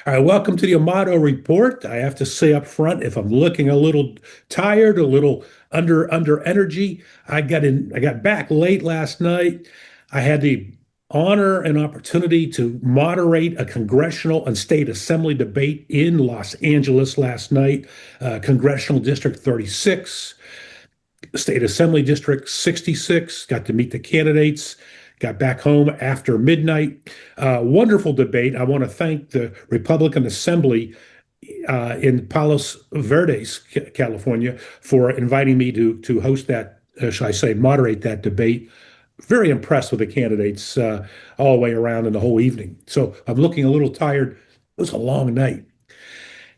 All right, welcome to the Amato Report. I have to say up front, if I'm looking a little tired, a little under energy, I got back late last night. I had the honor and opportunity to moderate a congressional and state assembly debate in Los Angeles last night, Congressional District 36. State Assembly District 66, got to meet the candidates, got back home after midnight. Wonderful debate. I want to thank the Republican Assembly in Palos Verdes, California, for inviting me to host that, shall I say, moderate that debate. Very impressed with the candidates all the way around and the whole evening. So I'm looking a little tired. It was a long night.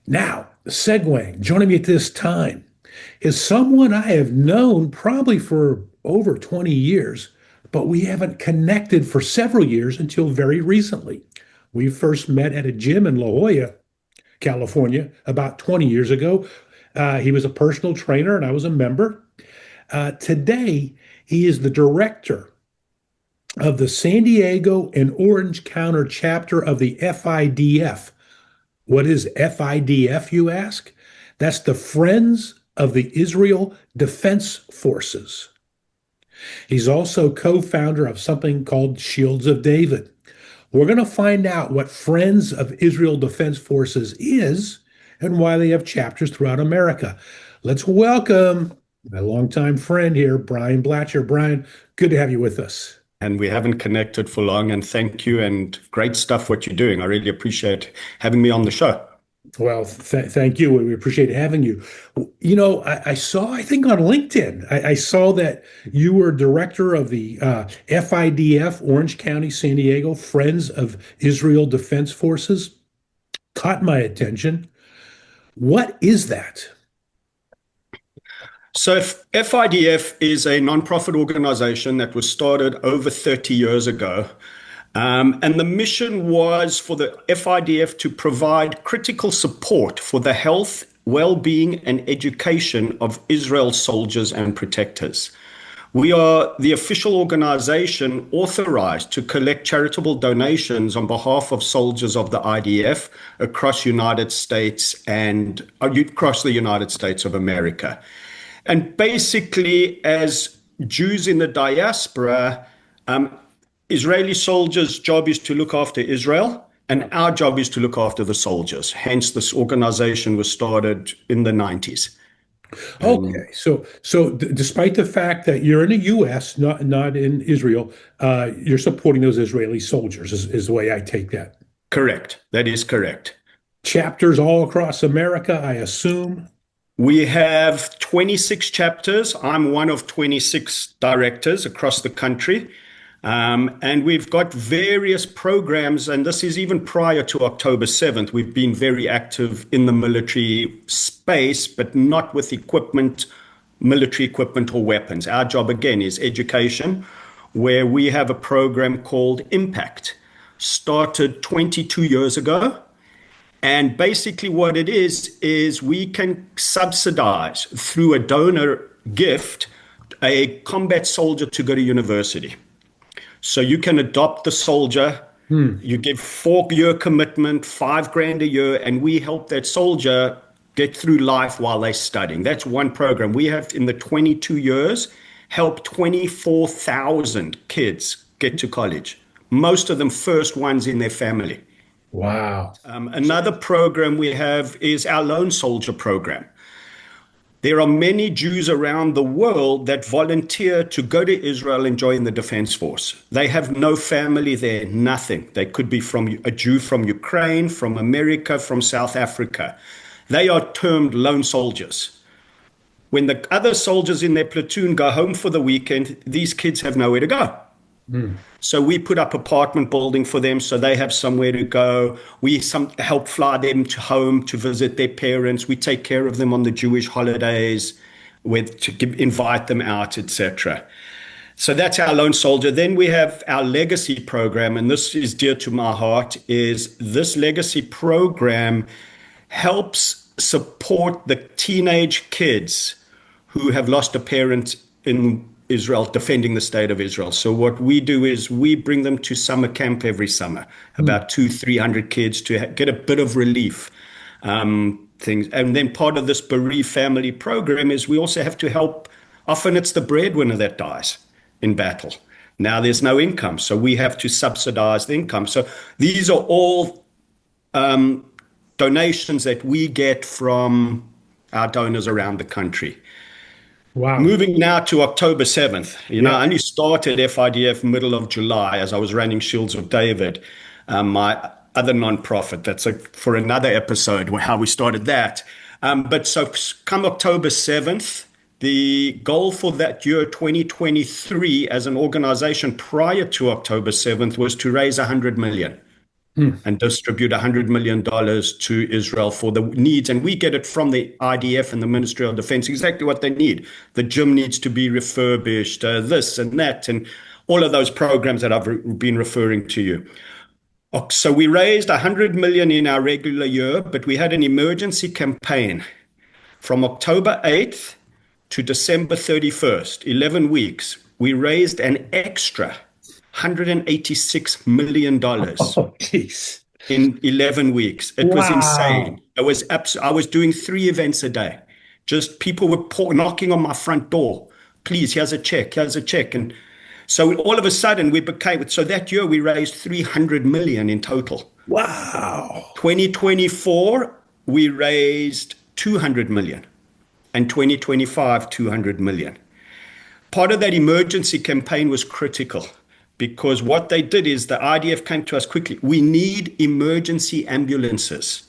Now, segueing, joining me at this time is someone I have known probably for over 20 years, but we haven't connected for several years until very recently. We first met at a gym in La Jolla, California, about 20 years ago. He was a personal trainer and I was a member. Today, he is the director of the San Diego and Orange County chapter of the FIDF. What is FIDF, you ask? That's the Friends of the Israel Defense Forces. He's also co-founder of something called Shields of David. We're going to find out what Friends of Israel Defense Forces is and why they have chapters throughout America. Let's welcome my longtime friend here, Brian Blacher. Brian, good to have you with us. And we haven't connected for long, and thank you, and great stuff what you're doing. I really appreciate having me on the show. Well, thank you. We appreciate having you. You know, I saw, I think on LinkedIn, I saw that you were director of the FIDF, Orange County, San Diego, Friends of Israel Defense Forces. Caught my attention. What is that? So FIDF is a nonprofit organization that was started over 30 years ago. And the mission was for the FIDF to provide critical support for the health, well-being, and education of Israel's soldiers and protectors. We are the official organization authorized to collect charitable donations on behalf of soldiers of the IDF across United States and across the United States of America. And basically, as Jews in the diaspora, Israeli soldiers' job is to look after Israel, and our job is to look after the soldiers. Hence, this organization was started in the 90s. Okay, so despite the fact that you're in the U.S., not in Israel, you're supporting those Israeli soldiers, is the way I take that. Correct. That is correct. Chapters all across America, I assume. We have 26 chapters. I'm one of 26 directors across the country. And we've got various programs, and this is even prior to October 7th. We've been very active in the military space, but not with equipment, military equipment or weapons. Our job, again, is education, where we have a program called Impact, started 22 years ago. And basically what it is we can subsidize through a donor gift a combat soldier to go to university. So you can adopt the soldier, you give 4-year commitment, $5,000 a year, and we help that soldier get through life while they're studying. That's one program. We have, in the 22 years, helped 24,000 kids get to college. Most of them first ones in their family. Wow. Another program we have is our Lone Soldier program. There are many Jews around the world that volunteer to go to Israel and join the Defense Force. They have no family there, nothing. They could be from a Jew from Ukraine, from America, from South Africa. They are termed lone soldiers. When the other soldiers in their platoon go home for the weekend, these kids have nowhere to go. So we put up apartment building for them so they have somewhere to go. We help fly them to home to visit their parents. We take care of them on the Jewish holidays, invite them out, etc. So that's our lone soldier. Then we have our legacy program, and this is dear to my heart, is this legacy program helps support the teenage kids who have lost a parent in Israel, defending the state of Israel. So what we do is we bring them to summer camp every summer, Hmm. about 300 kids to get a bit of relief. Things. And then part of this bereaved family program is we also have to help. Often it's the breadwinner that dies in battle. Now there's no income, so we have to subsidize the income. So these are all donations that we get from our donors around the country. Wow. Moving now to October 7th. Yeah. I only started FIDF middle of July as I was running Shields of David, my other nonprofit. That's for another episode, how we started that. But so come October 7th, the goal for that year, 2023, as an organization prior to October 7th was to raise 100 million Hmm. and distribute $100 million to Israel for the needs. And we get it from the IDF and the Ministry of Defense, exactly what they need. The gym needs to be refurbished, this and that, and all of those programs that I've been referring to you. So we raised 100 million in our regular year, but we had an emergency campaign from October 8th to December 31st, 11 weeks. We raised an extra $186 million Oh, jeez. in 11 weeks. It was Wow. insane. I was doing 3 events a day. Just people were knocking on my front door. Please, here's a check, here's a check. And so all of a sudden so that year we raised 300 million in total. Wow. 2024, we raised 200 million, and 2025, 200 million. Part of that emergency campaign was critical because what they did is the IDF came to us quickly. We need emergency ambulances,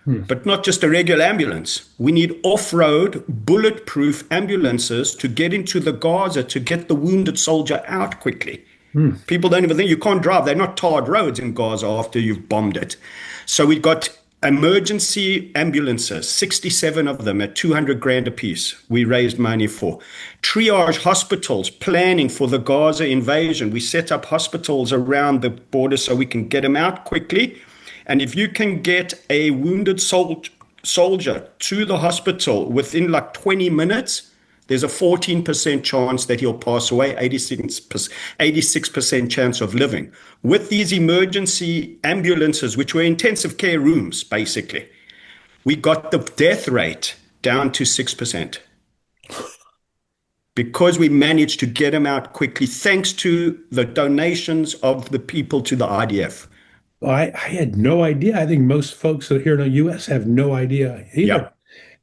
but not just a regular ambulance. We need off-road, bulletproof ambulances to get into the Gaza to get the wounded soldier out quickly. Hmm. People don't even think you can't drive. They're not tarred roads in Gaza after you've bombed it. So we got emergency ambulances, 67 of them at 200 grand a piece. We raised money for triage hospitals, planning for the Gaza invasion. We set up hospitals around the border so we can get them out quickly. And if you can get a wounded soldier to the hospital within like 20 minutes, there's a 14% chance that he'll pass away, 86% chance of living. With these emergency ambulances, which were intensive care rooms, basically, we got the death rate down to 6% because we managed to get them out quickly, thanks to the donations of the people to the IDF. I had no idea. I think most folks here in the U.S. have no idea either. Yeah.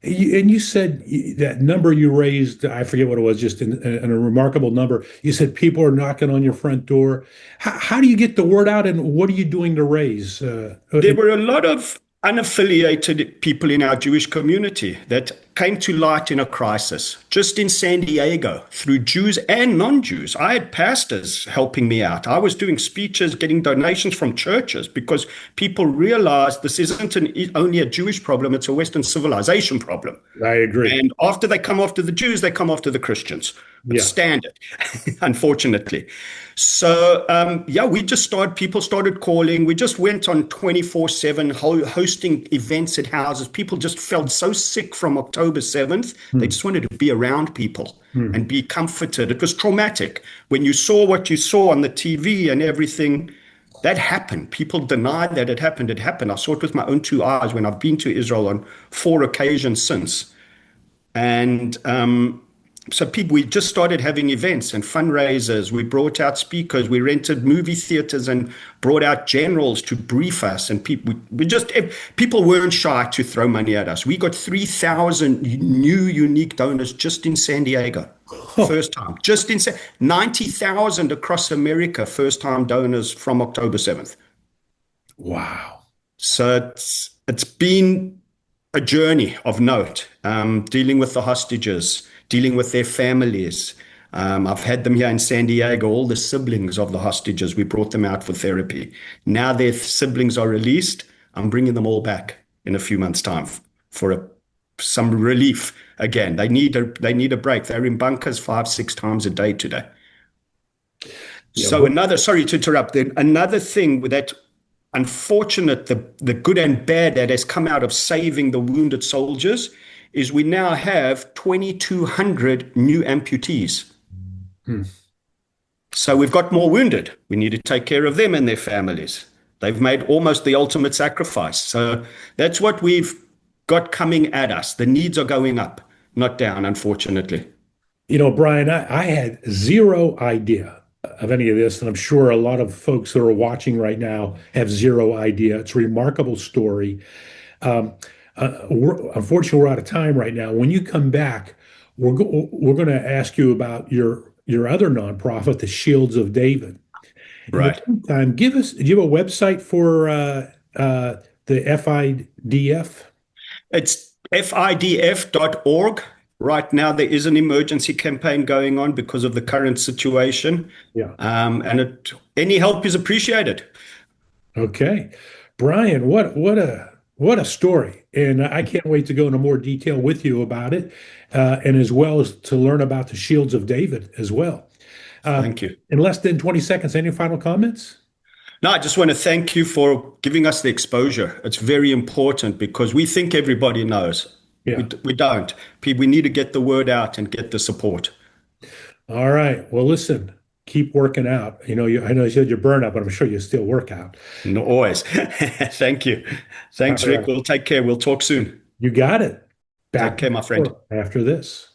And you said that number you raised, I forget what it was, just in a remarkable number. You said people are knocking on your front door. How do you get the word out, and what are you doing to raise? There were a lot of unaffiliated people in our Jewish community that came to light in a crisis. Just in San Diego, through Jews and non-Jews, I had pastors helping me out. I was doing speeches, getting donations from churches because people realized this isn't only a Jewish problem, it's a Western civilization problem. I agree. And after they come after the Jews, they come after the Christians. It's Yeah. standard, unfortunately. So, people started calling. We just went on 24/7 hosting events at houses. People just felt so sick from October 7th. They just wanted to be around people and be comforted. It was traumatic. When you saw what you saw on the TV and everything, that happened. People denied that it happened. It happened. I saw it with my own 2 eyes when I've been to Israel on 4 occasions since. And so we just started having events and fundraisers. We brought out speakers. We rented movie theaters and brought out generals to brief us. And people weren't shy to throw money at us. We got 3,000 new unique donors just in San Diego. First time. 90,000 across America, first time donors from October 7th. Wow. So it's been a journey of note, dealing with the hostages, dealing with their families. I've had them here in San Diego, all the siblings of the hostages. We brought them out for therapy. Now their siblings are released. I'm bringing them all back in a few months' time for some relief again. They need a break. They're in bunkers 5-6 times a day today. Yeah, So sorry to interrupt, another thing that unfortunate, the good and bad that has come out of saving the wounded soldiers is we now have 2,200 new amputees. Hmm. So we've got more wounded. We need to take care of them and their families. They've made almost the ultimate sacrifice. So that's what we've got coming at us. The needs are going up, not down, unfortunately. Brian, I had zero idea of any of this, and I'm sure a lot of folks that are watching right now have zero idea. It's a remarkable story. Um, Unfortunately, we're out of time right now. When you come back, we're going to ask you about your other nonprofit, the Shields of David. In the Right. meantime, do you have a website for the FIDF? It's fidf.org. Right now, there is an emergency campaign going on because of the current situation. Yeah. Any help is appreciated. Okay. Brian, what a story. And I can't wait to go into more detail with you about it, and as well as to learn about the Shields of David as well. Uh, Thank you. in less than 20 seconds, any final comments? No, I just want to thank you for giving us the exposure. It's very important because we think everybody knows. Yeah. We don't. We need to get the word out and get the support. All right. Well, listen, keep working out. I know you said you're burnt out, but I'm sure you still work out. No, always. Thank you. All Thanks, Rick. right. We'll take care. We'll talk soon. You got it. Take Back care, my friend. after this.